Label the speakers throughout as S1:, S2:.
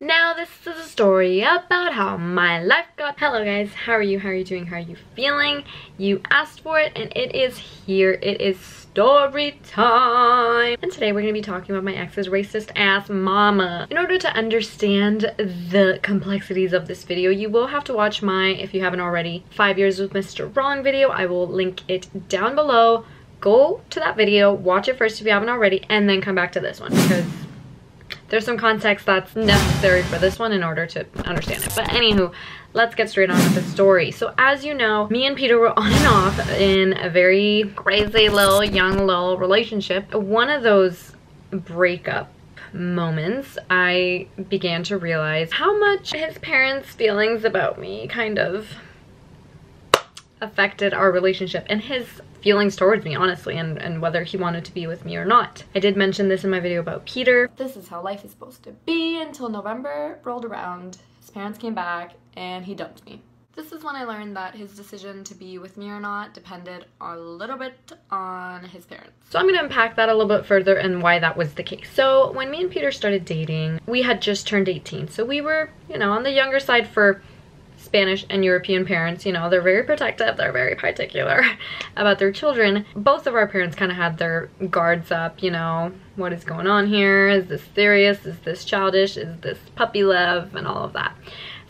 S1: Now this is a story about how my life got. Hello guys, how are you? How are you doing? How are you feeling? You asked for it and it is here. It is story time. And today we're going to be talking about my ex's racist ass mama. In order to understand the complexities of this video, you will have to watch my, if you haven't already, 5 Years with Mr. Wrong video. I will link it down below. Go to that video, watch it first if you haven't already, and then come back to this one because there's some context that's necessary for this one in order to understand it. But anywho, let's get straight on with the story. So as you know, me and Peter were on and off in a very crazy little young little relationship. One of those breakup moments, I began to realize how much his parents' feelings about me kind of affected our relationship and his feelings towards me, honestly, and whether he wanted to be with me or not. I did mention this in my video about Peter. This is how life is supposed to be until November rolled around. His parents came back and he dumped me. This is when I learned that his decision to be with me or not depended a little bit on his parents. So I'm going to unpack that a little bit further and why that was the case. So when me and Peter started dating, we had just turned 18. So we were, you know, on the younger side for Spanish and European parents. You know, they're very protective, they're very particular about their children. Both of our parents kind of had their guards up, you know, what is going on here? Is this serious? Is this childish? Is this puppy love? And all of that.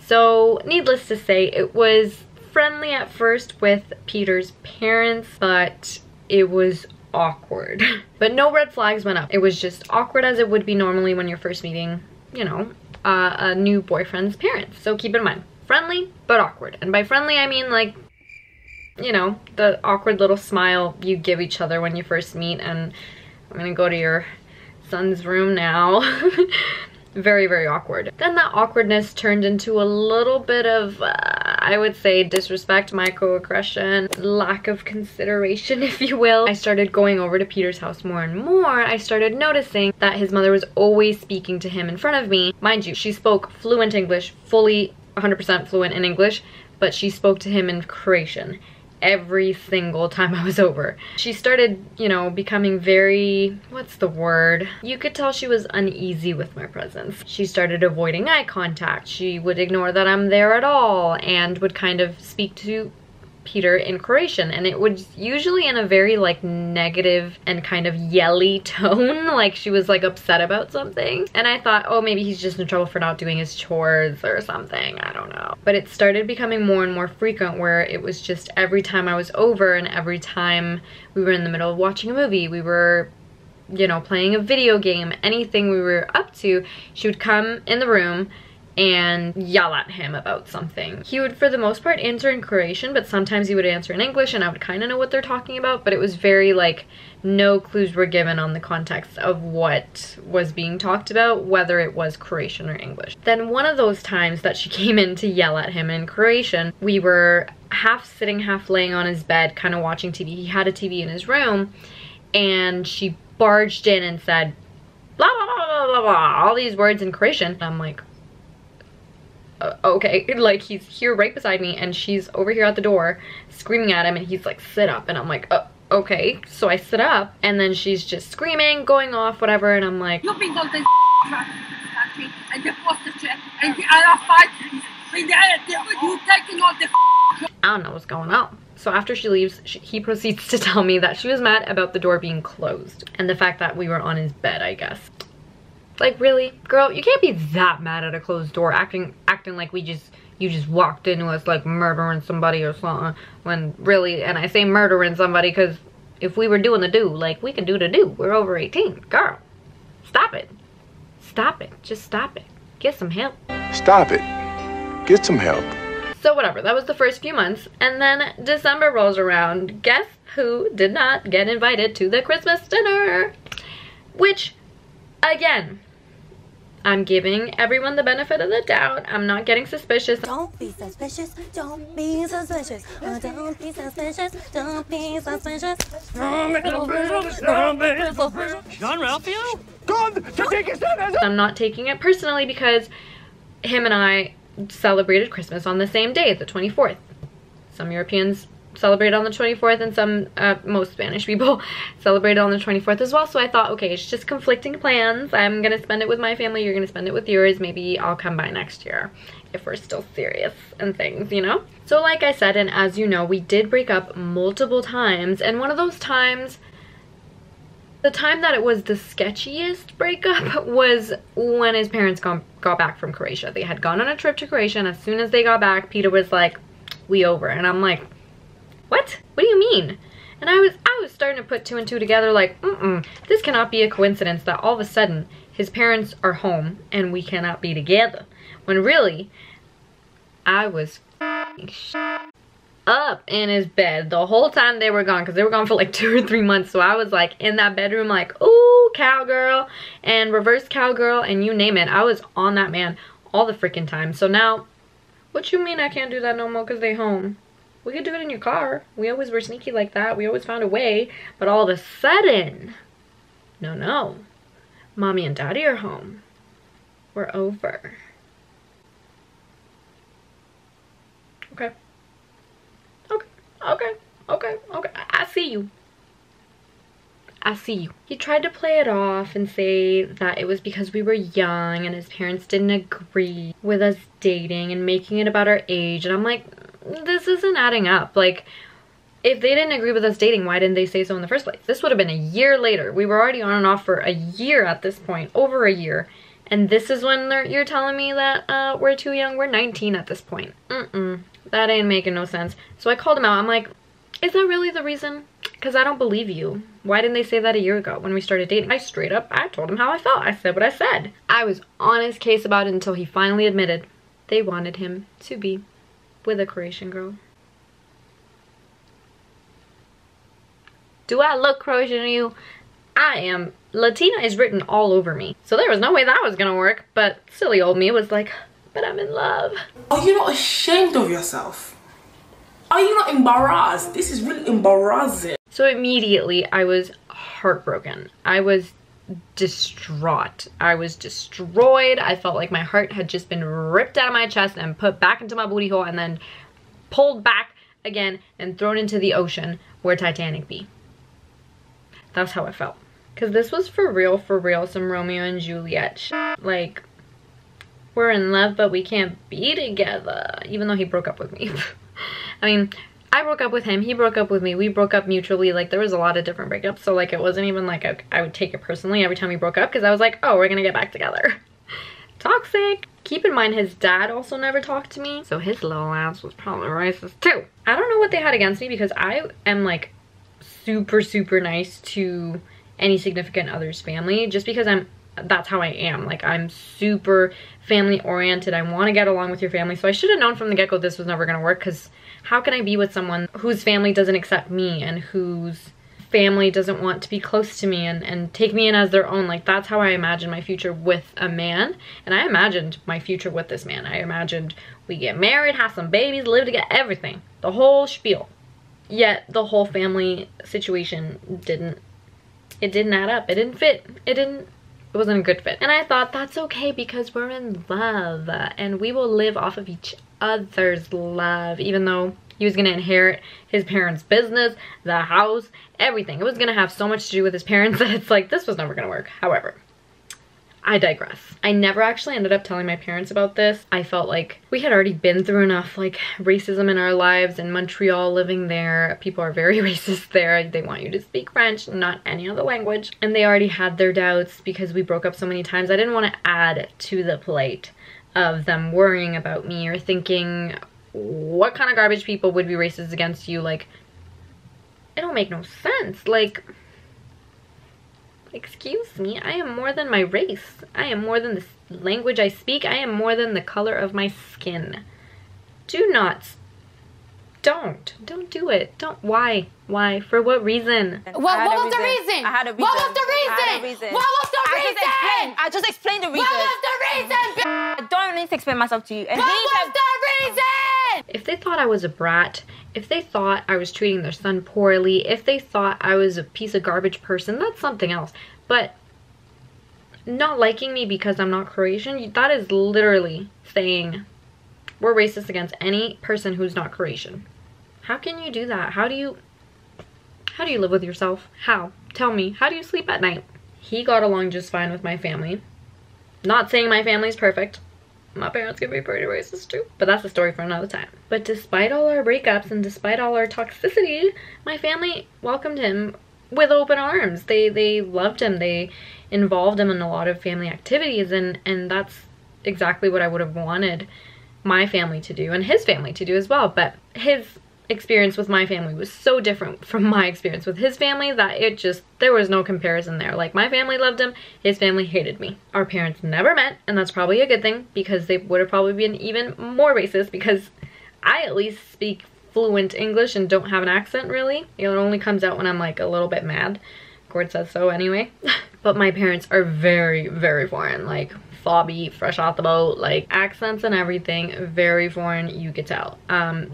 S1: So needless to say, it was friendly at first with Peter's parents, but it was awkward. But no red flags went up. It was just awkward as it would be normally when you're first meeting, you know, a new boyfriend's parents. So keep in mind, friendly but awkward. And by friendly I mean, like, you know, the awkward little smile you give each other when you first meet. And I'm gonna go to your son's room now. Very, very awkward. Then that awkwardness turned into a little bit of, I would say, disrespect, microaggression, lack of consideration, if you will. I started going over to Peter's house more and more. I started noticing that his mother was always speaking to him in front of me. Mind you, she spoke fluent English, fully 100% fluent in English, but she spoke to him in Croatian every single time I was over. She started, you know, becoming very, what's the word? You could tell she was uneasy with my presence. She started avoiding eye contact. She would ignore that I'm there at all and would kind of speak to Peter in Croatian, and it was usually in a very like negative and kind of yelly tone, like she was like upset about something. And I thought, oh, maybe he's just in trouble for not doing his chores or something, I don't know. But it started becoming more and more frequent where it was just every time I was over and every time we were in the middle of watching a movie, we were, you know, playing a video game, anything we were up to, she would come in the room and yell at him about something. He would, for the most part, answer in Croatian, but sometimes he would answer in English and I would kind of know what they're talking about, but it was very like no clues were given on the context of what was being talked about, whether it was Croatian or English. Then one of those times that she came in to yell at him in Croatian, we were half sitting, half laying on his bed, kind of watching TV. He had a TV in his room, and she barged in and said, blah, blah, blah, blah, blah, blah, all these words in Croatian. And I'm like, okay, like he's here right beside me and she's over here at the door screaming at him and he's like, sit up. And I'm like, okay. So I sit up and then she's just screaming, going off, whatever, and I'm like, you've been going to country and the prostitute and the other factories you taking all the I don't know what's going on. So after she leaves, he proceeds to tell me that she was mad about the door being closed and the fact that we were on his bed, I guess. Like, really? Girl, you can't be that mad at a closed door, acting like you just walked into us like murdering somebody or something, when really, and I say murdering somebody because if we were doing the do, like, we can do the do. We're over 18. Girl, stop it. Stop it. Just stop it. Get some help.
S2: Stop it. Get some help.
S1: So whatever, that was the first few months, and then December rolls around. Guess who did not get invited to the Christmas dinner? Which, again, I'm giving everyone the benefit of the doubt. I'm not getting suspicious.
S3: Don't be suspicious. Don't be suspicious. Don't be suspicious. Don't be suspicious.
S4: John Ralphio?
S1: I'm not taking it personally because him and I celebrated Christmas on the same day, the 24th. Some Europeans celebrate on the 24th, and some, most Spanish people celebrate on the 24th as well. So I thought, okay, it's just conflicting plans. I'm gonna spend it with my family, you're gonna spend it with yours. Maybe I'll come by next year if we're still serious and things, you know? So like I said, and as you know, we did break up multiple times, and one of those times, the time that it was the sketchiest breakup was when his parents got back from Croatia. They had gone on a trip to Croatia, and as soon as they got back, Peter was like, we over. And I'm like, what? What do you mean? And I was starting to put two and two together, like, this cannot be a coincidence that all of a sudden his parents are home and we cannot be together. When really, I was up in his bed the whole time they were gone, because they were gone for like 2 or 3 months. So I was like in that bedroom like, ooh, cowgirl and reverse cowgirl and you name it. I was on that man all the freaking time. So now, what you mean I can't do that no more because they home? We could do it in your car. We always were sneaky like that. We always found a way. But all of a sudden, no. Mommy and daddy are home. We're over. Okay. Okay. I see you. I see you. He tried to play it off and say that it was because we were young and his parents didn't agree with us dating and making it about our age. And I'm like, this isn't adding up. Like, if they didn't agree with us dating, why didn't they say so in the first place? This would have been a year later. We were already on and off for a year at this point, over a year. And this is when you're telling me that we're too young. We're 19 at this point. That ain't making no sense. So I called him out. I'm like, is that really the reason? Because I don't believe you. Why didn't they say that a year ago when we started dating? I told him how I felt. I said what I said. I was on his case about it until he finally admitted they wanted him to be with a Croatian girl. Do I look Croatian to you? I am. Latina is written all over me. So there was no way that was gonna work, but silly old me was like, but I'm in love.
S5: Are you not ashamed of yourself? Are you not embarrassed? This is really embarrassing.
S1: So immediately I was heartbroken. I was distraught. I was destroyed. I felt like my heart had just been ripped out of my chest and put back into my booty hole and then pulled back again and thrown into the ocean where Titanic be. That's how I felt. Because this was for real, some Romeo and Juliet shit. Like, we're in love, but we can't be together. Even though he broke up with me. I mean, I broke up with him, he broke up with me, we broke up mutually. Like, there was a lot of different breakups. So, like, it wasn't even like I would take it personally every time we broke up. Because I was like, oh, we're gonna get back together. Toxic. Keep in mind, his dad also never talked to me. So his little ass was probably racist too. I don't know what they had against me because I am, like, super nice to any significant other's family, just because that's how I am. Like, I'm super family oriented. I want to get along with your family. So I should have known from the get-go this was never going to work, because how can I be with someone whose family doesn't accept me and whose family doesn't want to be close to me and take me in as their own? Like, that's how I imagined my future with a man. And I imagined my future with this man. I imagined we get married, have some babies, live together, everything. The whole spiel. Yet the whole family situation didn't add up. It didn't fit. It wasn't a good fit. And I thought, that's okay because we're in love and we will live off of each other's love. Even though he was gonna inherit his parents' business, the house, everything. It was gonna have so much to do with his parents that it's like, this was never gonna work. However, I digress. I never actually ended up telling my parents about this. I felt like we had already been through enough, like, racism in our lives. In Montreal, living there, people are very racist there. They want you to speak French, not any other language. And they already had their doubts because we broke up so many times. I didn't want to add to the plate of them worrying about me or thinking, what kind of garbage people would be racist against you? Like, it don't make no sense. Like, excuse me, I am more than my race. I am more than the language I speak. I am more than the color of my skin. Don't do it. Why? For what reason?
S3: What was the reason?
S6: I had a reason.
S3: What was the reason? What was the reason?
S6: I just explained the reason.
S3: What was the reason?
S6: I don't need to explain myself to you. And
S3: What was the reason?
S1: If they thought I was a brat, if they thought I was treating their son poorly, if they thought I was a piece of garbage person, that's something else. But not liking me because I'm not Croatian, that is literally saying we're racist against any person who's not Croatian. How can you do that? How do you live with yourself? How? Tell me, how do you sleep at night? He got along just fine with my family. Not saying my family's perfect. My parents can be pretty racist too, but that's a story for another time. But despite all our breakups and despite all our toxicity, my family welcomed him with open arms. They loved him. They involved him in a lot of family activities, and that's exactly what I would have wanted my family to do and his family to do as well. But his experience with my family was so different from my experience with his family that there was no comparison there. Like, my family loved him, his family hated me. Our parents never met, and that's probably a good thing, because they would have probably been even more racist, because I at least speak fluent English and don't have an accent really. It only comes out when I'm like a little bit mad. Gord says so anyway. But my parents are very, very foreign, like fobby, fresh off the boat, like accents and everything, very foreign, you could tell.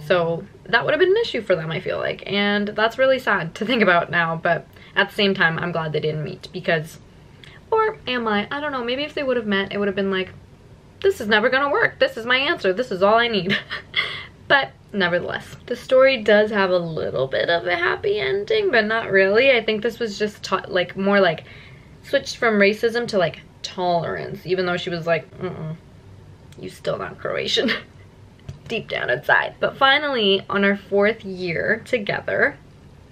S1: So that would have been an issue for them, I feel like, and that's really sad to think about now. But at the same time, I'm glad they didn't meet, because, or am I don't know, maybe if they would have met, it would have been like, this is never gonna work, this is my answer, this is all I need. But nevertheless, the story does have a little bit of a happy ending, but not really. I think this was just like more like switched from racism to like tolerance, even though she was like, you still not Croatian deep down inside. But finally, on our 4th year together,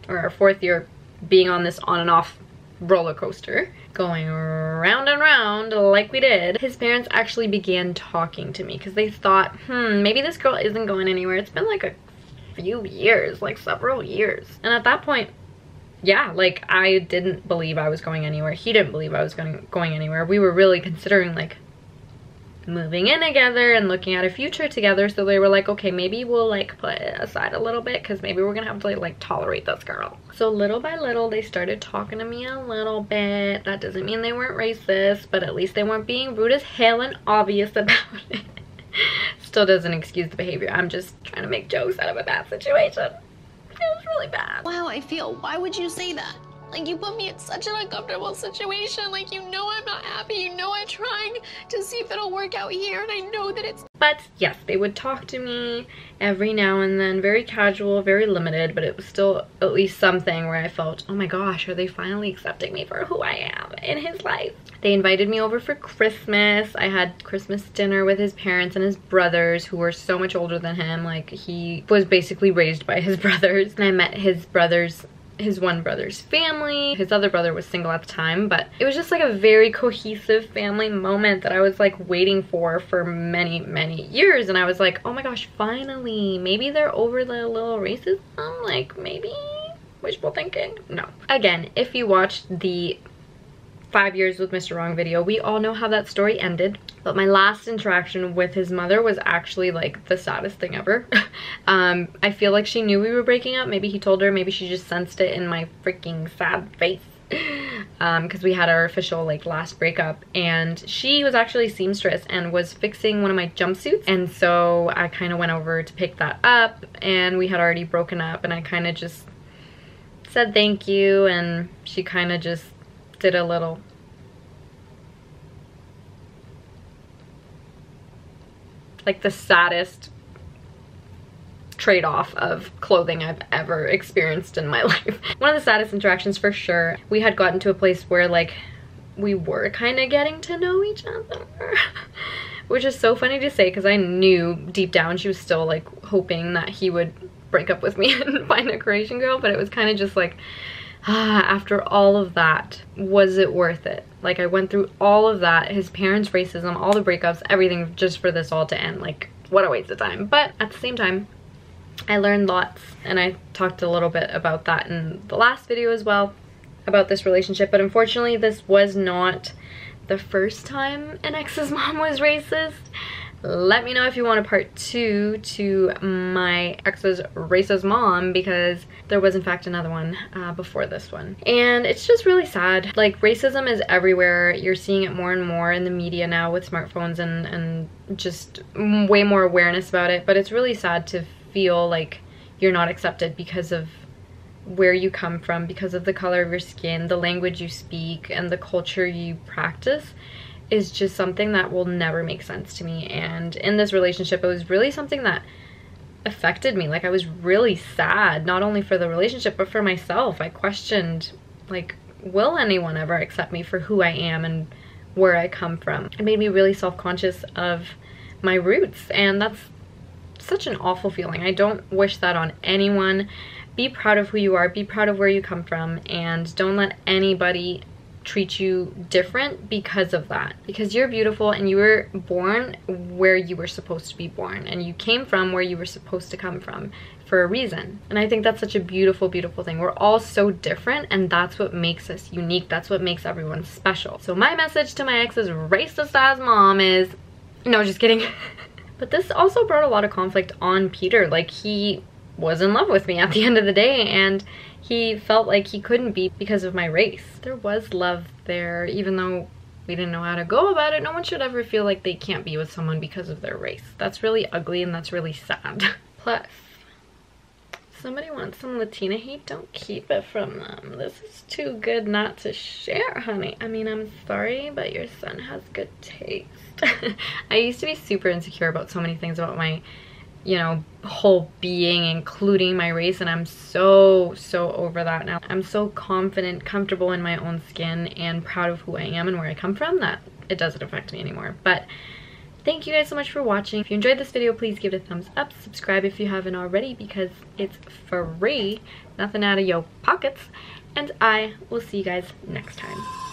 S1: or our 4th year being on this on and off roller coaster, going round and round like we did, his parents actually began talking to me, because they thought, maybe this girl isn't going anywhere. It's been like a few years, like several years. And at that point, yeah, like, I didn't believe I was going anywhere. He didn't believe I was going anywhere. We were really considering like moving in together and looking at a future together. So they were like, okay, maybe we'll like put it aside a little bit, because maybe we're gonna have to like tolerate this girl. So little by little, they started talking to me a little bit. That doesn't mean they weren't racist, but at least they weren't being rude as hell and obvious about it. Still doesn't excuse the behavior. I'm just trying to make jokes out of a bad situation. It was really bad.
S7: Wow, I feel. Why would you say that? Like, you put me in such an uncomfortable situation. Like, you know I'm not happy. You know I'm trying to see if it'll work out here, and I know that it's...
S1: But yes, they would talk to me every now and then, very casual, very limited, but it was still at least something where I felt, oh my gosh, are they finally accepting me for who I am in his life? They invited me over for Christmas. I had Christmas dinner with his parents and his brothers, who were so much older than him. Like, he was basically raised by his brothers. And I met his one brother's family. His other brother was single at the time, but it was just like a very cohesive family moment that I was like waiting for many, many years. And I was like, oh my gosh, finally, maybe they're over the little racism, like maybe wishful thinking. No. Again, if you watched the 5 years with Mr. Wrong video, we all know how that story ended. But my last interaction with his mother was actually like the saddest thing ever. I feel like she knew we were breaking up. Maybe he told her, maybe she just sensed it in my freaking sad face. Because we had our official like last breakup, and she was actually a seamstress and was fixing one of my jumpsuits, and so I kind of went over to pick that up, and we had already broken up, and I kind of just said thank you, and she kind of just did a little like the saddest trade-off of clothing I've ever experienced in my life. One of the saddest interactions for sure. We had gotten to a place where like we were kind of getting to know each other, which is so funny to say, because I knew deep down she was still like hoping that he would break up with me and find a Croatian girl, but it was kind of just like, after all of that, was it worth it? Like, I went through all of that, his parents' racism, all the breakups, everything, just for this all to end. Like, what a waste of time. But at the same time, I learned lots, and I talked a little bit about that in the last video as well, about this relationship. But unfortunately, this was not the first time an ex's mom was racist. Let me know if you want a part 2 to my ex's racist mom, because there was in fact another one before this one. And it's just really sad. Like, racism is everywhere. You're seeing it more and more in the media now with smartphones and just way more awareness about it. But it's really sad to feel like you're not accepted because of where you come from, because of the color of your skin, the language you speak, and the culture you practice. Is just something that will never make sense to me. And in this relationship, it was really something that affected me. Like, I was really sad, not only for the relationship, but for myself. I questioned, like, will anyone ever accept me for who I am and where I come from? It made me really self-conscious of my roots, and that's such an awful feeling. I don't wish that on anyone. Be proud of who you are, be proud of where you come from, and don't let anybody treat you different because of that. Because you're beautiful and you were born where you were supposed to be born, and you came from where you were supposed to come from for a reason. And I think that's such a beautiful, beautiful thing. We're all so different, and that's what makes us unique. That's what makes everyone special. So my message to my ex's racist ass mom is, no, just kidding. But this also brought a lot of conflict on Peter. Like, he was in love with me at the end of the day, and he felt like he couldn't be because of my race. There was love there, even though we didn't know how to go about it. No one should ever feel like they can't be with someone because of their race. That's really ugly, and that's really sad. Plus, if somebody wants some Latina heat, don't keep it from them. This is too good not to share, honey. I mean, I'm sorry, but your son has good taste. I used to be super insecure about so many things about my, you know, whole being, including my race, and I'm so over that now. I'm so confident, comfortable in my own skin, and proud of who I am and where I come from that it doesn't affect me anymore. But thank you guys so much for watching. If you enjoyed this video, please give it a thumbs up. Subscribe if you haven't already, because it's free, nothing out of your pockets, and I will see you guys next time.